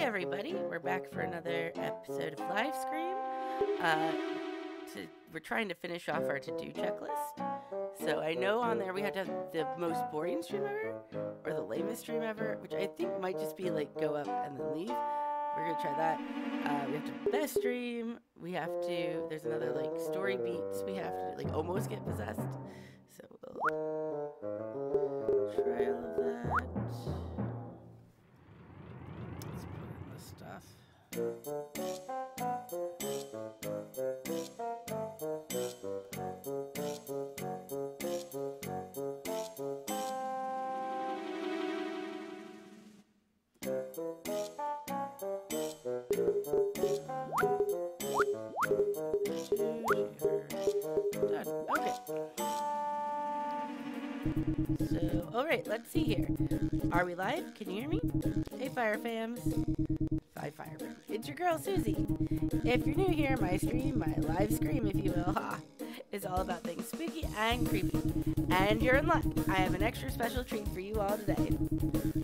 everybody, we're back for another episode of Live Scream. We're trying to finish off our to-do checklist. So I know on there we have to have the most boring stream ever, or the lamest stream ever, which I think might just be like go up and then leave. We're gonna try that. We have to best stream. We have to, there's another like story beats. We have to like almost get possessed. So we'll try all of that. Let's put in the stuff. Done. Okay. So, alright, let's see here. Are we live? Can you hear me? Hey, Fire Fams. Hi, Fire Fam. It's your girl, Susie. If you're new here, my stream, my live scream, if you will, is all about things spooky and creepy. And you're in luck. I have an extra special treat for you all today.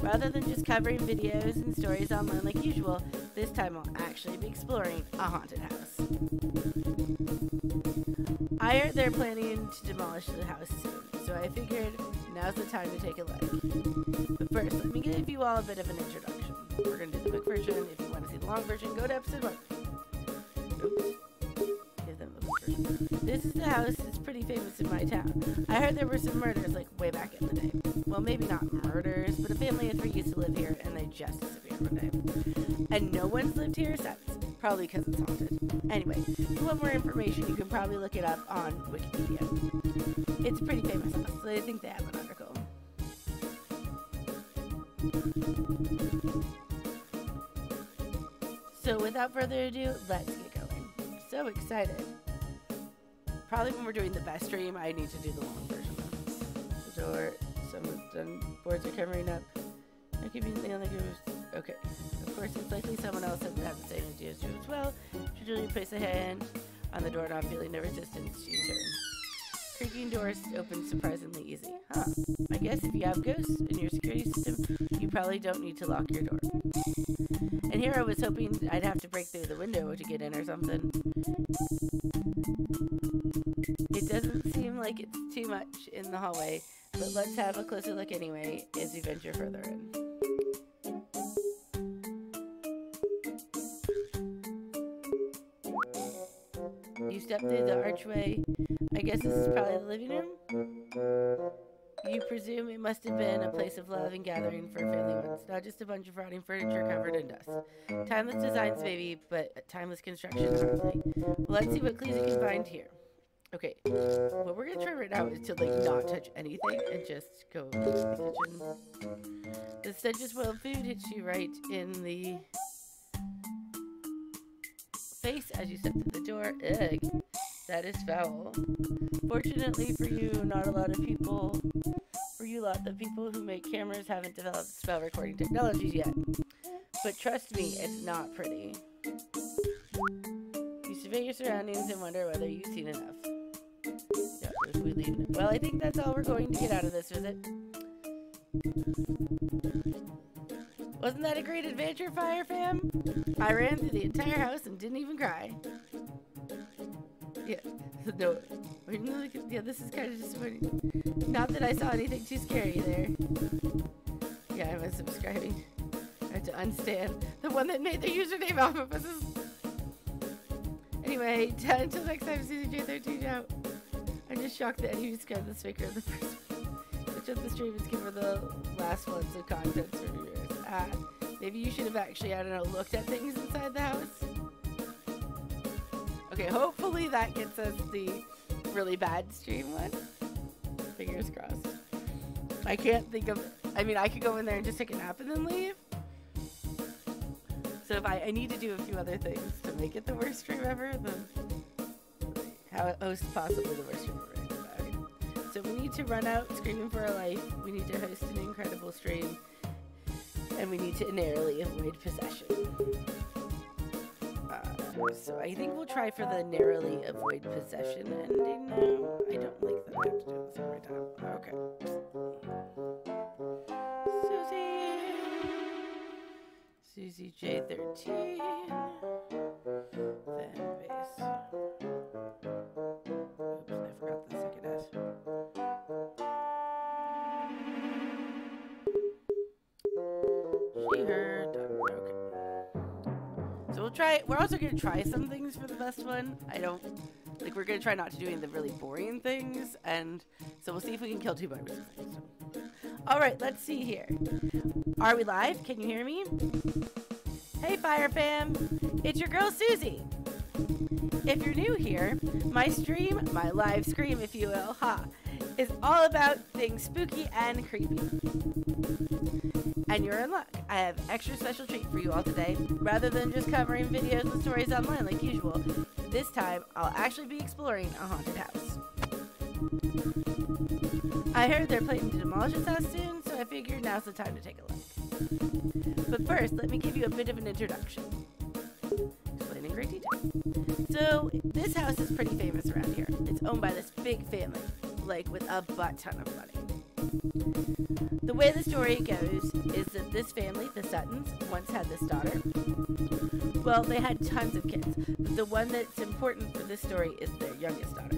Rather than just covering videos and stories online like usual, this time I'll actually be exploring a haunted house. I heard they're planning to demolish the house soon, so I figured now's the time to take a look. But first, let me give you all a bit of an introduction. We're going to do the quick version. If you want to see the long version, go to episode 1. Oops. Give them the quick version. This is the house that's pretty famous in my town. I heard there were some murders like way back in the day. Well, maybe not murders, but a family of 3 used to live here and they just disappeared one day. And no one's lived here since. Probably because it's haunted. Anyway, if you want more information, you can probably look it up on Wikipedia. It's a pretty famous house, so I think they have an article. So without further ado, let's get going. I'm so excited. Probably when we're doing the best stream, I need to do the long version. The door, some done boards are covering up. I keep using on the groups. Okay. Of course, it's likely someone else that would have the same idea as you as well. Should you place a hand on the doorknob, feeling no resistance, you turn. Creaking doors open surprisingly easy. Huh. I guess if you have ghosts in your security system, you probably don't need to lock your door. And here I was hoping I'd have to break through the window to get in or something. It doesn't seem like it's too much in the hallway, but let's have a closer look anyway as we venture further in. You step through the archway. I guess this is probably the living room? You presume it must have been a place of love and gathering for family once, not just a bunch of rotting furniture covered in dust. Timeless designs maybe, but timeless construction hardly. Well, let's see what clues you can find here. Okay, what we're gonna try right now is to like not touch anything and just go to the kitchen. The stench of spoiled food hits you right in the face as you step through the door. Ugh, that is foul. Fortunately for you, not a lot of people, the people who make cameras haven't developed spell recording technologies yet. But trust me, it's not pretty. You survey your surroundings and wonder whether you've seen enough. Yeah, we leave it. Well, I think that's all we're going to get out of this visit. Wasn't that a great adventure, Fire Fam? I ran through the entire house and didn't even cry. Yeah, no. Yeah, this is kind of disappointing. Not that I saw anything too scary there. Yeah, I was subscribing. I had to unstand the one that made the username off of us. Anyway, until next time, Suzi J13 out. I'm just shocked that he described the speaker in the first one. Which of the stream is given the last ones of content for viewers. Maybe you should have actually, I don't know, looked at things inside the house. Okay, hopefully that gets us the really bad stream one. Fingers crossed. I can't think of, I mean, I could go in there and just take a nap and then leave. So if I need to do a few other things to make it the worst stream ever, then how host possibly the worst stream ever. Okay. So we need to run out screaming for our life. We need to host an incredible stream. And we need to narrowly avoid possession. So I think we'll try for the narrowly avoid possession ending now. I don't like that I have to do this every time. Okay. Suzi! Suzi J13. Fan base. Oops, I forgot the second S. She, her, done. Okay. So we're also going to try some things for the best one. We're going to try not to do any of the really boring things, and so we'll see if we can kill 2 bugs. Alright, let's see here. Are we live? Can you hear me? Hey, Fire Fam! It's your girl, Suzi! If you're new here, my live stream, if you will, is all about things spooky and creepy. And you're in luck. I have an extra special treat for you all today. Rather than just covering videos and stories online like usual, this time I'll actually be exploring a haunted house. I heard they're planning to demolish this house soon, so I figured now's the time to take a look. But first, let me give you a bit of an introduction. Explain in great detail. So, this house is pretty famous around here. It's owned by this big family, with a butt ton of money. The way the story goes is that this family, the Suttons, once had this daughter. Well, they had tons of kids, but the one that's important for this story is their youngest daughter.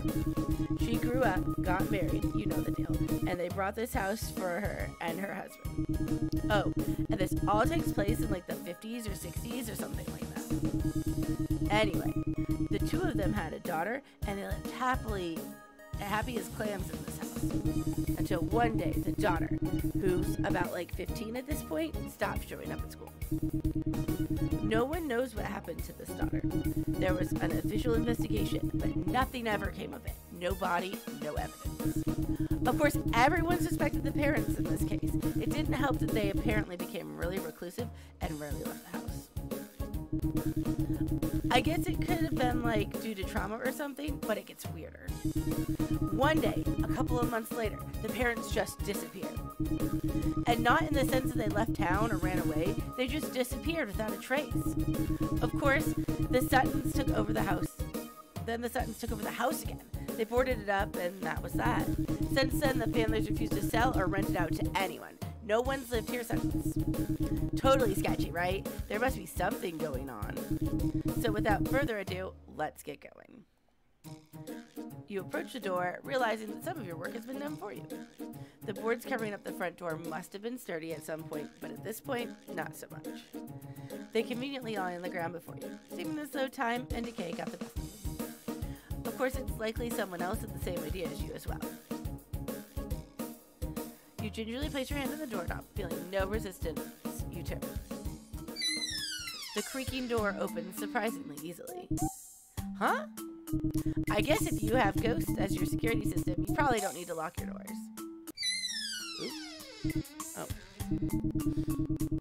She grew up, got married, you know the deal, and they brought this house for her and her husband. Oh, and this all takes place in the 50s or 60s or something like that. Anyway, the 2 of them had a daughter, and they lived happy as clams in this house. Until one day, the daughter, who's about 15 at this point, stopped showing up at school. No one knows what happened to this daughter. There was an official investigation, but nothing ever came of it. No body, no evidence. Of course, everyone suspected the parents in this case. It didn't help that they apparently became really reclusive and rarely left the house. I guess it could have been due to trauma or something, but it gets weirder. One day, a couple of months later, the parents just disappeared. And not in the sense that they left town or ran away, they just disappeared without a trace. Of course, the Suttons took over the house. Then the Suttons took over the house again. They boarded it up, and that was that. Since then, the families refused to sell or rent it out to anyone. No one's lived here since. Totally sketchy, right? There must be something going on. So without further ado, let's get going. You approach the door, realizing that some of your work has been done for you. The boards covering up the front door must have been sturdy at some point, but at this point, not so much. They conveniently lie on the ground before you, seeming as though time and decay got the best of them. Of course, it's likely someone else had the same idea as you as well. You gingerly place your hand on the doorknob, feeling no resistance. You turn. The creaking door opens surprisingly easily. Huh? I guess if you have ghosts as your security system, you probably don't need to lock your doors. Oops. Oh.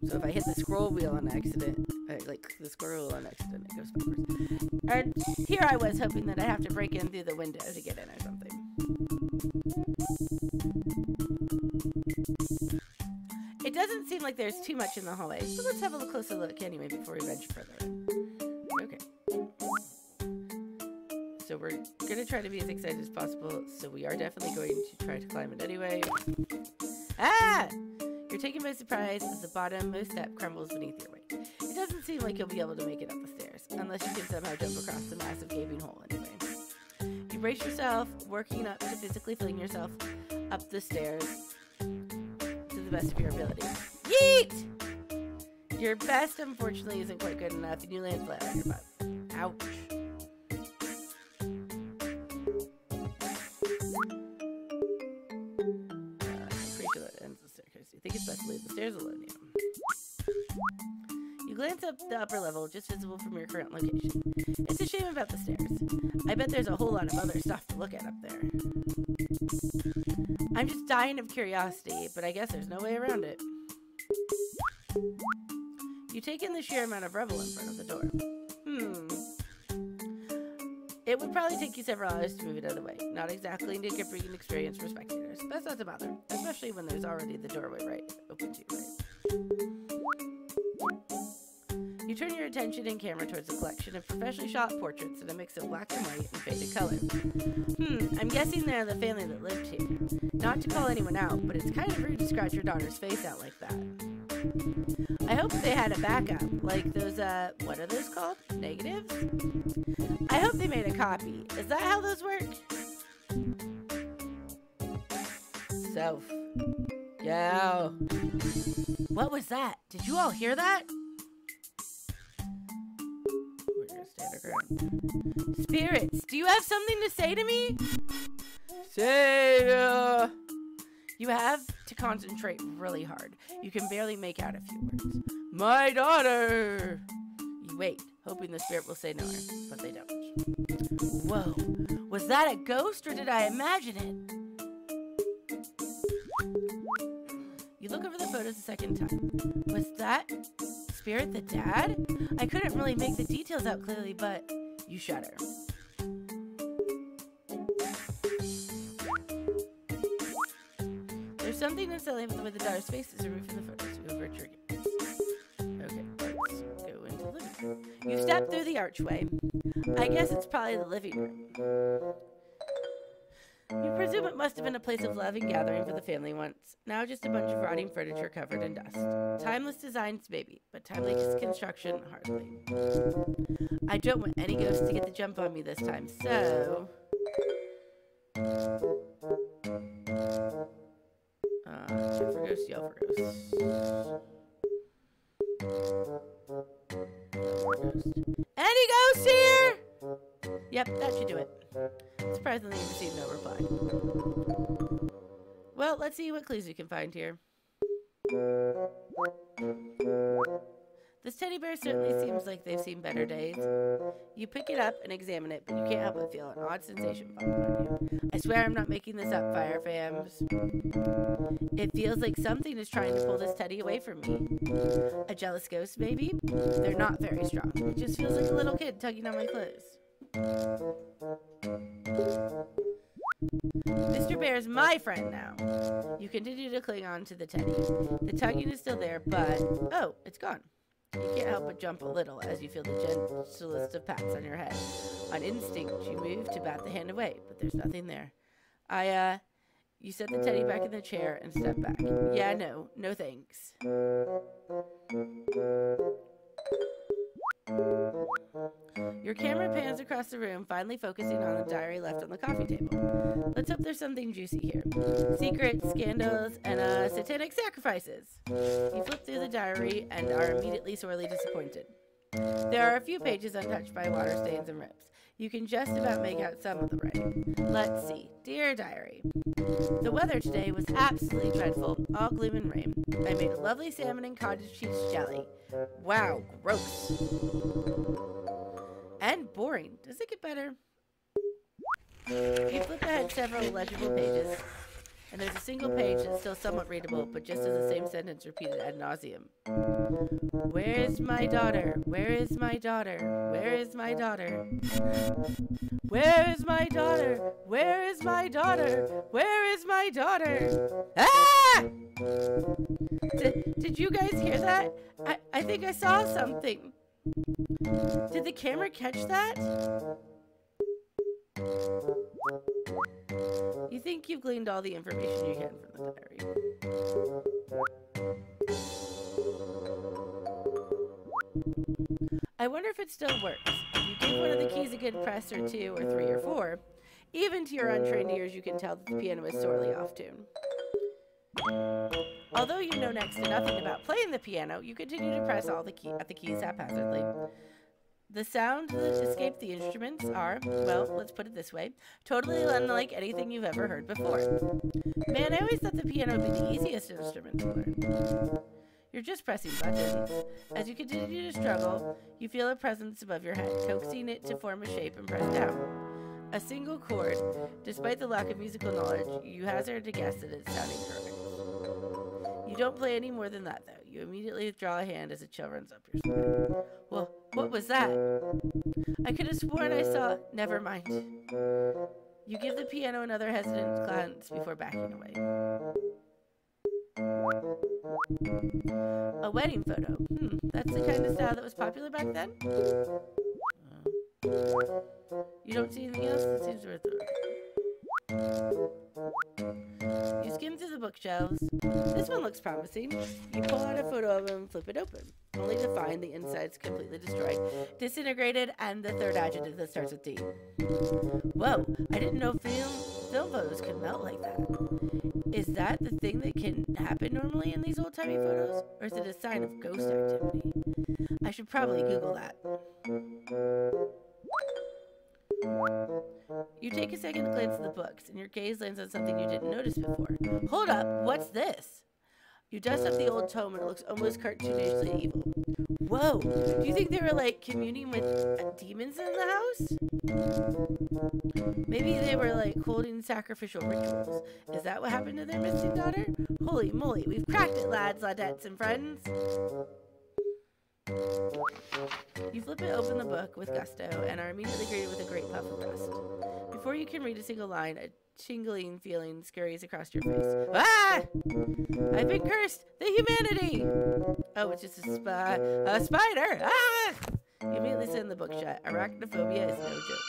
So if I hit the scroll wheel on accident, the scroll wheel on accident, it goes backwards. And here I was hoping that I'd have to break in through the window to get in or something. It doesn't seem like there's too much in the hallway, so let's have a closer look anyway before we venture further in. Okay. So we're going to try to be as excited as possible, so we are definitely going to try to climb it anyway. Ah! You're taken by surprise as the bottommost step crumbles beneath your weight. It doesn't seem like you'll be able to make it up the stairs, unless you can somehow jump across the massive gaping hole anyway. You brace yourself, working up to physically fling yourself up the stairs to the best of your ability. Yeet! Your best, unfortunately, isn't quite good enough, and you land flat on your butt. Ouch. I think it's best to leave the stairs alone now. You glance up the upper level, just visible from your current location. It's a shame about the stairs. I bet there's a whole lot of other stuff to look at up there. I'm just dying of curiosity, but I guess there's no way around it. You take in the sheer amount of rubble in front of the door. It would probably take you several hours to move it out of the way. Not exactly a comforting experience for spectators. That's not to bother, especially when there's already the doorway right open to you, right? You turn your attention and camera towards a collection of professionally shot portraits in a mix of black and white and faded color. I'm guessing they're the family that lived here. Not to call anyone out, but it's kind of rude to scratch your daughter's face out like that. I hope they had a backup, like those, what are those called? Negatives? I hope they made a copy. Is that how those work? So, yeah. What was that? Did you all hear that? We're gonna stand our ground. Spirits, do you have something to say to me? Say, you have to concentrate really hard. You can barely make out a few words. My daughter! You wait, hoping the spirit will say no, but they don't. Whoa, was that a ghost or did I imagine it? You look over the photos a second time. Was that spirit the dad? I couldn't really make the details out clearly, but you shudder. There's something unsettling with the way the daughter's face is removed from the photos. You avert your gaze. Okay, let's go into the living room. You step through the archway. I guess it's probably the living room. You presume it must have been a place of loving gathering for the family once. Now just a bunch of rotting furniture covered in dust. Timeless designs, maybe, but timely construction, hardly. I don't want any ghosts to get the jump on me this time, so... check for ghosts, yell for ghosts. Any ghosts here? Yep, that should do it. Surprisingly, you received no reply. Well, let's see what clues we can find here. This teddy bear certainly seems like they've seen better days. You pick it up and examine it, but you can't help but feel an odd sensation following on you. I swear I'm not making this up, Fire Fams. It feels like something is trying to pull this teddy away from me. A jealous ghost, maybe? They're not very strong. It just feels like a little kid tugging on my clothes. Mr. Bear is my friend now. You continue to cling on to the teddy. The tugging is still there, but... oh, it's gone. You can't help but jump a little as you feel the gentlest of pats on your head. On instinct, you move to bat the hand away, but there's nothing there. You set the teddy back in the chair and step back. Yeah, no thanks. Your camera pans across the room, finally focusing on the diary left on the coffee table. Let's hope there's something juicy here. Secrets, scandals, and satanic sacrifices. You flip through the diary and are immediately sorely disappointed. There are a few pages untouched by water stains and rips. You can just about make out some of the writing. Let's see. Dear Diary. The weather today was absolutely dreadful, all gloom and rain. I made a lovely salmon and cottage cheese jelly. Wow, gross. And boring. Does it get better? You flip ahead several legible pages, and there's a single page that's still somewhat readable, but just as the same sentence repeated ad nauseum. Where is my daughter? Where is my daughter? Where is my daughter? Where is my daughter? Where is my daughter? Where is my daughter? Ah! Did you guys hear that? I think I saw something. Did the camera catch that? You think you've gleaned all the information you can from the diary. I wonder if it still works. You give one of the keys a good press or two or three or four. Even to your untrained ears, you can tell that the piano is sorely off tune. Although you know next to nothing about playing the piano, you continue to press all the keys haphazardly. The sounds that escape the instruments are, well, let's put it this way, totally unlike anything you've ever heard before. Man, I always thought the piano would be the easiest instrument to learn. You're just pressing buttons. As you continue to struggle, you feel a presence above your head, coaxing it to form a shape and press down. A single chord. Despite the lack of musical knowledge, you hazard to guess that it's sounding correct. You don't play any more than that, though. You immediately withdraw a hand as a chill runs up your spine. Well, what was that? I could have sworn I saw... Never mind. You give the piano another hesitant glance before backing away. A wedding photo. That's the kind of style that was popular back then? You don't see anything else? It seems worth it. You skim through the bookshelves. This one looks promising. You pull out a photo album and flip it open, only to find the inside's completely destroyed, disintegrated, and the third adjective that starts with D. Whoa, I didn't know film photos could melt like that. Is that the thing that can happen normally in these old-timey photos? Or is it a sign of ghost activity? I should probably Google that. You take a second glance at the books, and your gaze lands on something you didn't notice before. Hold up, what's this? You dust up the old tome, and it looks almost cartoonishly evil. Whoa, do you think they were, like, communing with demons in the house? Maybe they were, like, holding sacrificial rituals. Is that what happened to their missing daughter? Holy moly, we've cracked it, lads, ladettes, and friends. You flip it open the book with gusto and are immediately greeted with a great puff of dust. Before you can read a single line, a tingling feeling scurries across your face. Ah! I've been cursed! The humanity! Oh, it's just a spider! Ah! You immediately send the book shut. Arachnophobia is no joke.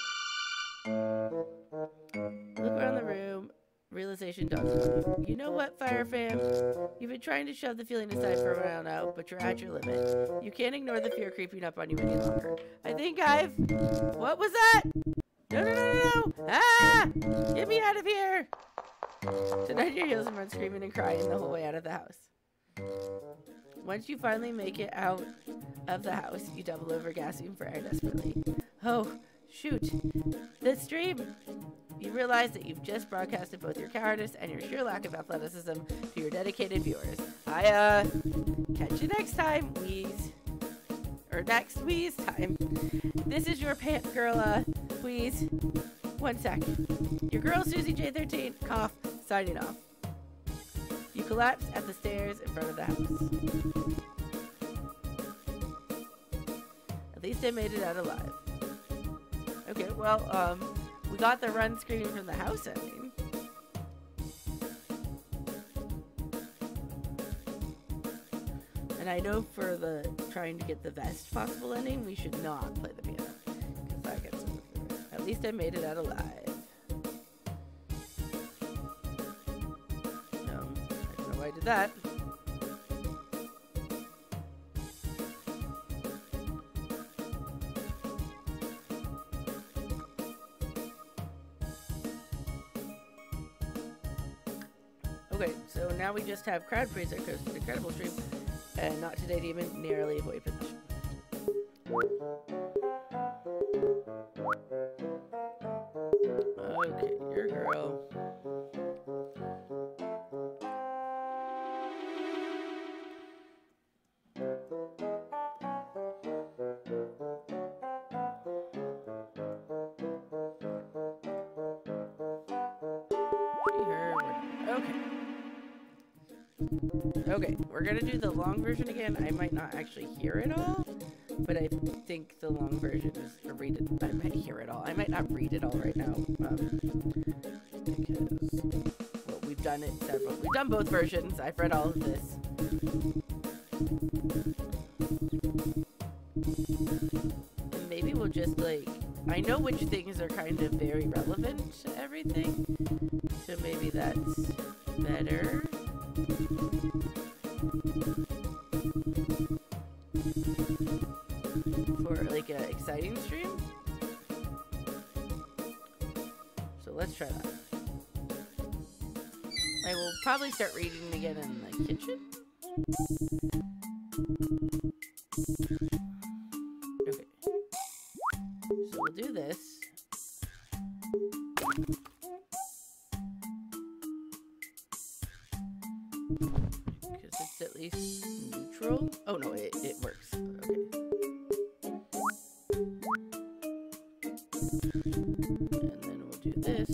Look around the room. Realization dawns on you. You know what, Fire Fam? You've been trying to shove the feeling aside for a while now, but you're at your limit. You can't ignore the fear creeping up on you any longer. I think I've... What was that? No! Ah! Get me out of here! Tonight your heels and run screaming and crying the whole way out of the house. Once you finally make it out of the house, you double over, gasping for air desperately. Oh, shoot. The stream! You realize that you've just broadcasted both your cowardice and your sheer lack of athleticism to your dedicated viewers. Catch you next time, Wheeze. Or next Wheeze time. This is your pant girl, Wheeze. 1 sec. Your girl, Suzi J13, cough, signing off. You collapse at the stairs in front of the house. At least I made it out alive. Okay, well, we got the run screaming from the house ending. And I know for the trying to get the best possible ending, we should not play the piano. Because that gets over it. At least I made it out alive. I don't know why I did that. Okay, so now we just have crowd praise our coast with incredible stream, and not today demon, narrowly avoid position. Okay, your girl. Okay, we're gonna do the long version again. I might not actually hear it all, but I think the long version is read it. I might hear it all. I might not read it all right now, because well, we've done it several. We've done both versions. I've read all of this. And maybe we'll just like. I know which things are kind of very relevant to everything, so maybe that's better. For like an exciting stream. So let's try that. I will probably start reading again in the kitchen. Okay. So we'll do this. Because it's at least neutral. Oh no, it works. Okay. And then we'll do this.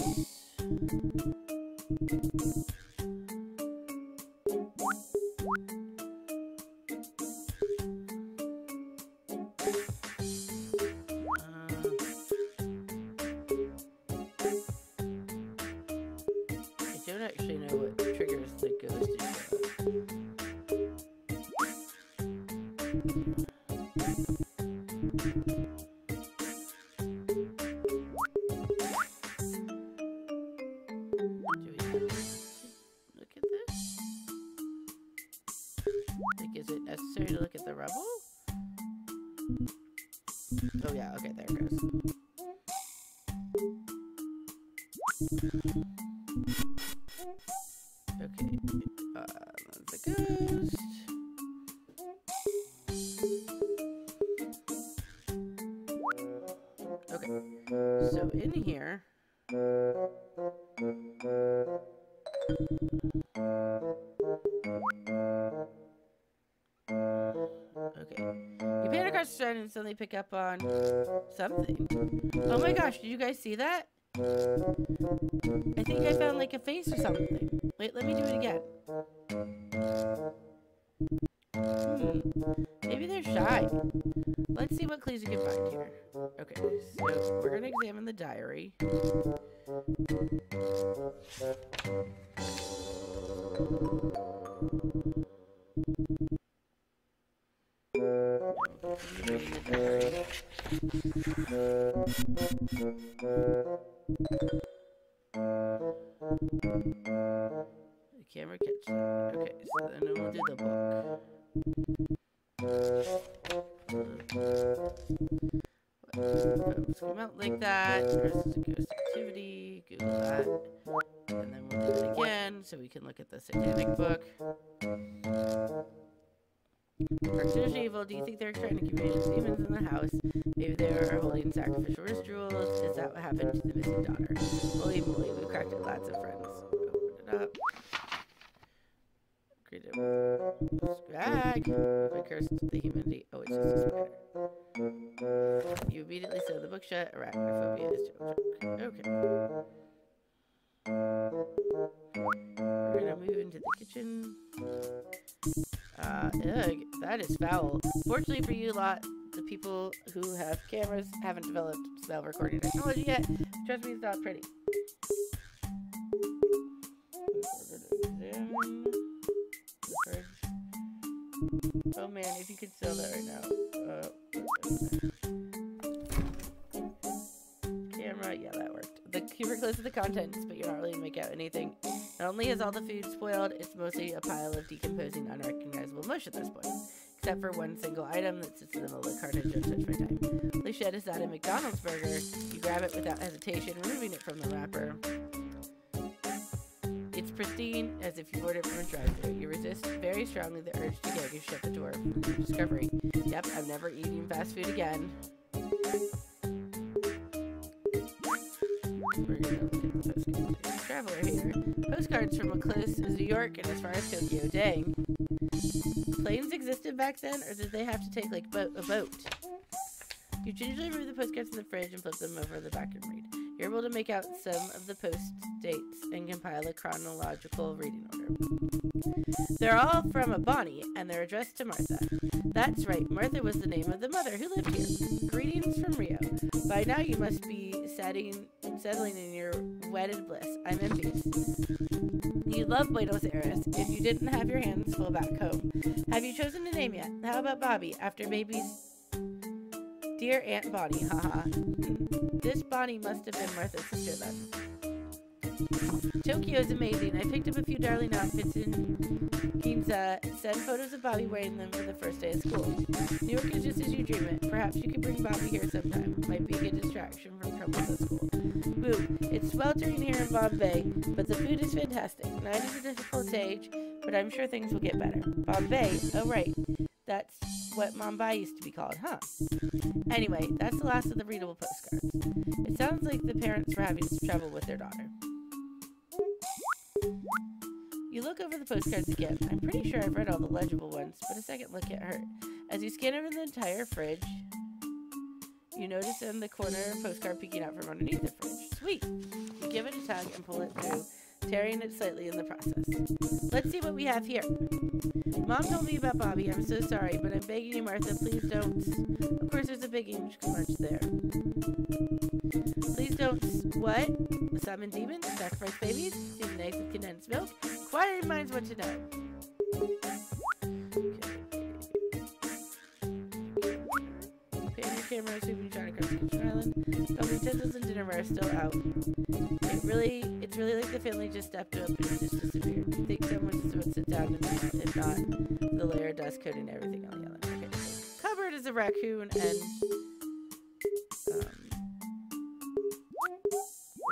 I don't actually know what triggers the ghost to show up. Oh yeah, okay, there it goes. Okay, that's a ghost. Okay, so in here. Okay. You pan across the shrine and suddenly pick up on something. Oh my gosh, did you guys see that? I think I found like a face or something. Wait, let me do it again. Maybe they're shy. Let's see what clues you can find here. Okay, so we're gonna examine the diary. The camera catches that. Okay, so then we'll do the book. Come out like that versus a ghost activity. Google that. And then we'll do it again so we can look at the satanic book. Practitioners are evil. Do you think they're trying to communicate with demons in the house? Maybe they were holding sacrificial rituals. Is that what happened to the missing daughter? Holy moly, we cracked it, lads of friends. Open it up. Greet it with swag. If I cursed the humanity. Oh, it's just a spider. You immediately sew the book shut. Arachnophobia is joke. Okay. We're gonna move into the kitchen. Ugh, that is foul. Fortunately for you lot, the people who have cameras haven't developed smell recording technology yet. Trust me, it's not pretty. We're gonna examine the fridge. Oh man, if you could sell that right now. Camera, yeah, that worked. The keeper close to the contents, but you're not really gonna make out anything. Not only is all the food spoiled, it's mostly a pile of decomposing, unrecognizable mush at this point. Except for one single item that sits in the middle of the cartridge untouched by time. Holy shit, is that a McDonald's burger? You grab it without hesitation, removing it from the wrapper. It's pristine, as if you ordered from a drive-thru. You resist very strongly the urge to gag and shut the door from the discovery. Yep, I'm never eating fast food again. We're gonna look at the postcards. Traveler here. Postcards from a close as New York and as far as Tokyo. Dang. Planes existed back then, or did they have to take like a boat? You gingerly remove the postcards from the fridge and flip them over the back and read. You're able to make out some of the post dates and compile a chronological reading order. They're all from a Bonnie, and they're addressed to Martha. That's right, Martha was the name of the mother who lived here. Greetings from Rio. By now you must be settling in your wedded bliss. I'm envious. You love Buenos Aires if you didn't have your hands full back home. Have you chosen a name yet? How about Bobby, after baby's dear Aunt Bonnie, haha. This Bonnie must have been Martha's sister then. Tokyo is amazing. I picked up a few darling outfits in Ginza. Send photos of Bobby wearing them for the first day of school. New York is just as you dream it. Perhaps you could bring Bobby here sometime. Might be a good distraction from troubles at school. Boo. It's sweltering here in Bombay, but the food is fantastic. 9 is a difficult age, but I'm sure things will get better. Bombay? Oh right. That's what Mumbai used to be called, huh? Anyway, that's the last of the readable postcards. It sounds like the parents were having some trouble with their daughter. You look over the postcards again. I'm pretty sure I've read all the legible ones, but a second look can't hurt. As you scan over the entire fridge, you notice in the corner a postcard peeking out from underneath the fridge. Sweet! You give it a tug and pull it through, tearing it slightly in the process. Let's see what we have here. Mom told me about Bobby. I'm so sorry, but I'm begging you, Martha, please don't. Of course, there's a big English march there. Please don't. What? Summon demons? Sacrifice babies? Season eggs with condensed milk? Inquiring minds want to know. Okay. Pan your camera, sweeping shot across the kitchen island. All the utensils and dinnerware are still out. It's really like the family just stepped up and just disappeared. You think someone just would sit down and not, if not, the layer of dust coating everything on the island. Okay, so cupboard is a raccoon and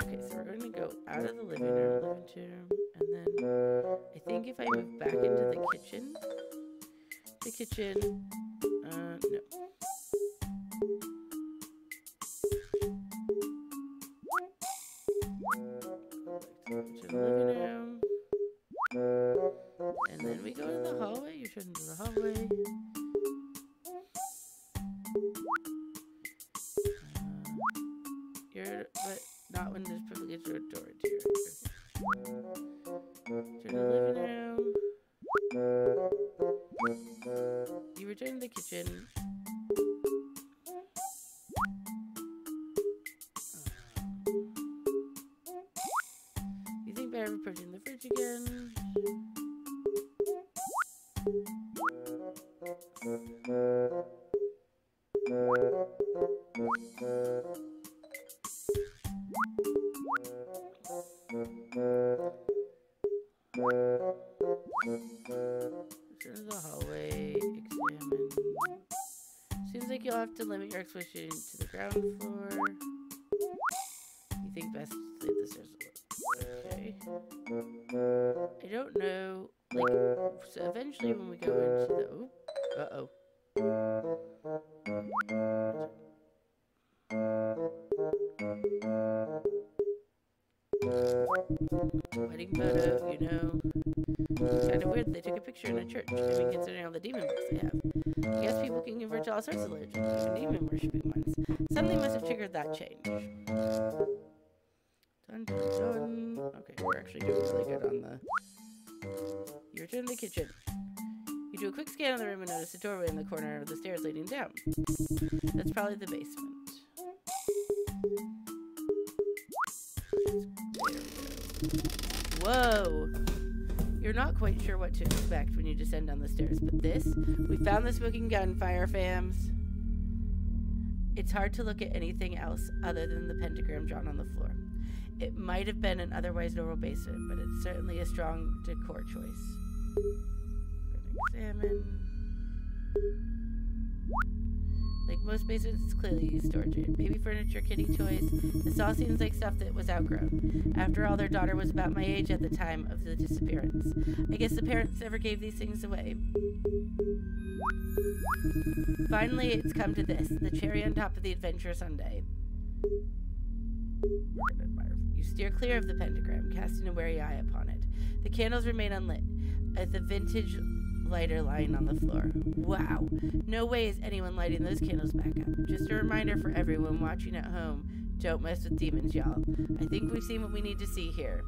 okay, so we're going to go out of the living room, and then I think if I move back into the kitchen, no. To the living room, and then we go to the hallway. You turn into the hallway. But not when there's perfectly a door into your turn to the living room. You return to the kitchen. You think better of approaching the fridge again. Return to the hallway, examine. Seems like you'll have to limit your exploration to the ground floor. You think best to leave the stairs alone. Okay. I don't know. Like, so eventually when we go into the... Uh-oh. Wedding photo, you know. It's kind of weird they took a picture in a church. I mean, considering all the demon books they have. I guess people can convert to all sorts of religions, even demon worshipping ones. Something must have triggered that change. Dun, dun, dun. Okay, we're actually doing really good on the... You return to the kitchen. You do a quick scan of the room and notice a doorway in the corner of the stairs leading down. That's probably the basement. Whoa! You're not quite sure what to expect when you descend down the stairs, but we found the smoking gunfire, fams. It's hard to look at anything else other than the pentagram drawn on the floor. It might have been an otherwise normal basement, but it's certainly a strong decor choice. We're gonna examine. Like most basements, it's clearly used storage area. Baby furniture, kitty toys. This all seems like stuff that was outgrown. After all, their daughter was about my age at the time of the disappearance. I guess the parents never gave these things away. Finally, it's come to this. The cherry on top of the adventure sundae. You steer clear of the pentagram, casting a wary eye upon it. The candles remain unlit, as the vintage lighter lying on the floor. Wow. No way is anyone lighting those candles back up. Just a reminder for everyone watching at home, don't mess with demons, y'all. I think we've seen what we need to see here.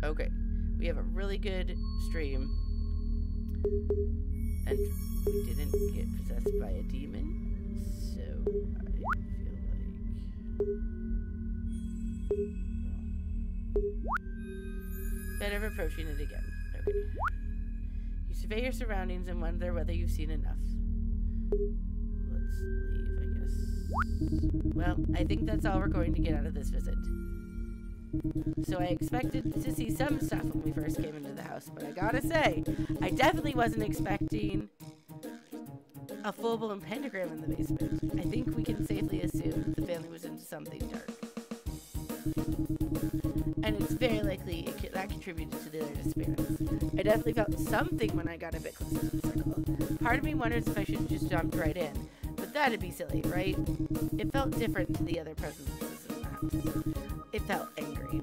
Okay. We have a really good stream. And we didn't get possessed by a demon. So, I feel like... Better of approaching it again. Okay. You survey your surroundings and wonder whether you've seen enough. Let's leave, I guess. Well, I think that's all we're going to get out of this visit. So I expected to see some stuff when we first came into the house, but I gotta say, I definitely wasn't expecting a full-blown pentagram in the basement. I think we can safely assume that the family was into something dark. And it's very likely that contributed to their disappearance. I definitely felt something when I got a bit closer to the circle. Part of me wonders if I should have just jumped right in, but that'd be silly, right? It felt different to the other presences in the house. It felt angry.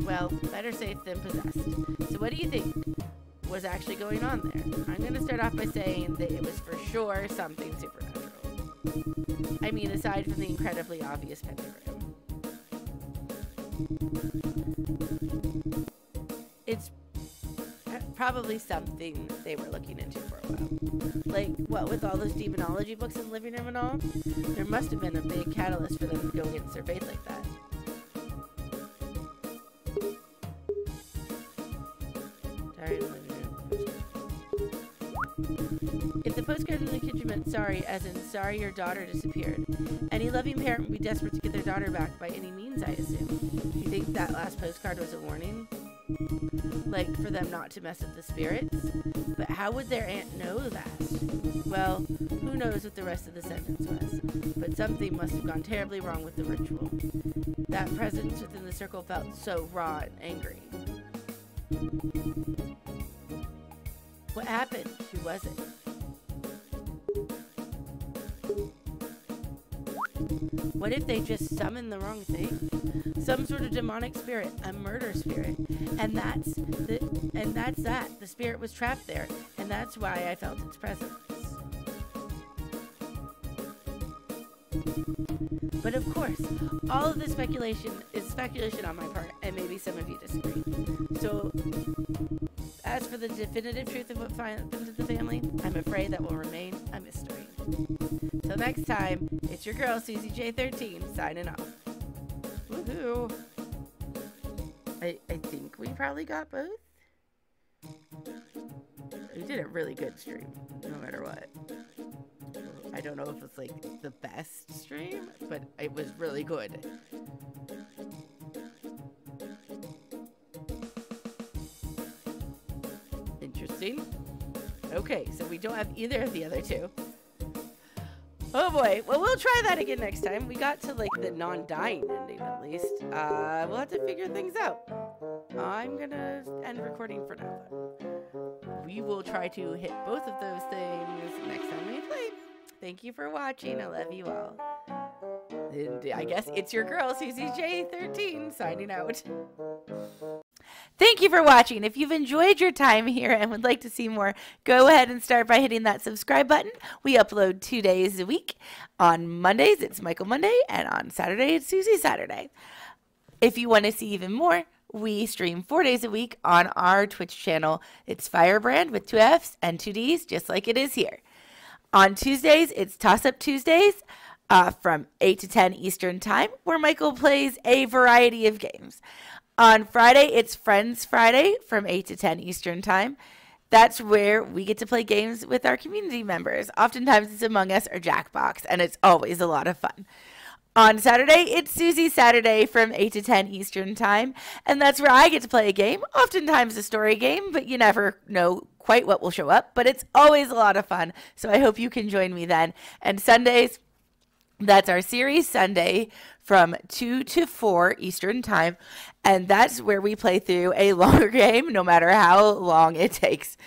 Well, better safe than possessed. So what do you think was actually going on there? I'm going to start off by saying that it was for sure something supernatural. I mean, aside from the incredibly obvious pentagram. It's probably something they were looking into for a while. Like, what with all those demonology books in the living room and all? There must have been a big catalyst for them to go get surveyed like that. If the postcard in the kitchen meant sorry, as in sorry your daughter disappeared, any loving parent would be desperate to get their daughter back by any means, I assume. Do you think that last postcard was a warning? like for them not to mess with the spirits. But how would their aunt know that? Well, who knows what the rest of the sentence was, but something must have gone terribly wrong with the ritual. That presence within the circle felt so raw and angry. What happened? Who was it? What if they just summoned the wrong thing? Some sort of demonic spirit, a murder spirit, and that's that. The spirit was trapped there, and that's why I felt its presence. But of course, all of this speculation is speculation on my part, and maybe some of you disagree. So, as for the definitive truth of what happened to the family, I'm afraid that will remain a mystery. Till next time, it's your girl, Suzi J13, signing off. Woohoo! I think we probably got both. We did a really good stream, no matter what. I don't know if it's like the best stream, but it was really good. Interesting. Okay, so we don't have either of the other two. Oh boy. Well, we'll try that again next time. We got to like the non-dying ending at least. We'll have to figure things out. I'm gonna end recording for now. We will try to hit both of those things next time we play. Thank you for watching. I love you all. And I guess it's your girl, Suzi J13, signing out. Thank you for watching. If you've enjoyed your time here and would like to see more, go ahead and start by hitting that subscribe button. We upload 2 days a week. On Mondays, it's Michael Monday, and on Saturday, it's Suzi Saturday. If you want to see even more, we stream 4 days a week on our Twitch channel. It's Firebrand with 2 F's and 2 D's, just like it is here. On Tuesdays, it's Toss Up Tuesdays from 8 to 10 Eastern Time, where Michael plays a variety of games. On Friday, it's Friends Friday from 8 to 10 Eastern Time. That's where we get to play games with our community members. Oftentimes, it's Among Us or Jackbox, and it's always a lot of fun. On Saturday, it's Suzi Saturday from 8 to 10 Eastern Time, and that's where I get to play a game, oftentimes a story game, but you never know quite what will show up, but it's always a lot of fun, so I hope you can join me then. And Sundays, that's our series Sunday from 2 to 4 Eastern Time, and that's where we play through a longer game, no matter how long it takes.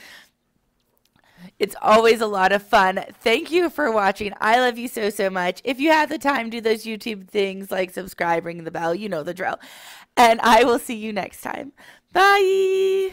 It's always a lot of fun. Thank you for watching. I love you so, so much. If you have the time, do those YouTube things like subscribe, ring the bell. You know the drill. And I will see you next time. Bye.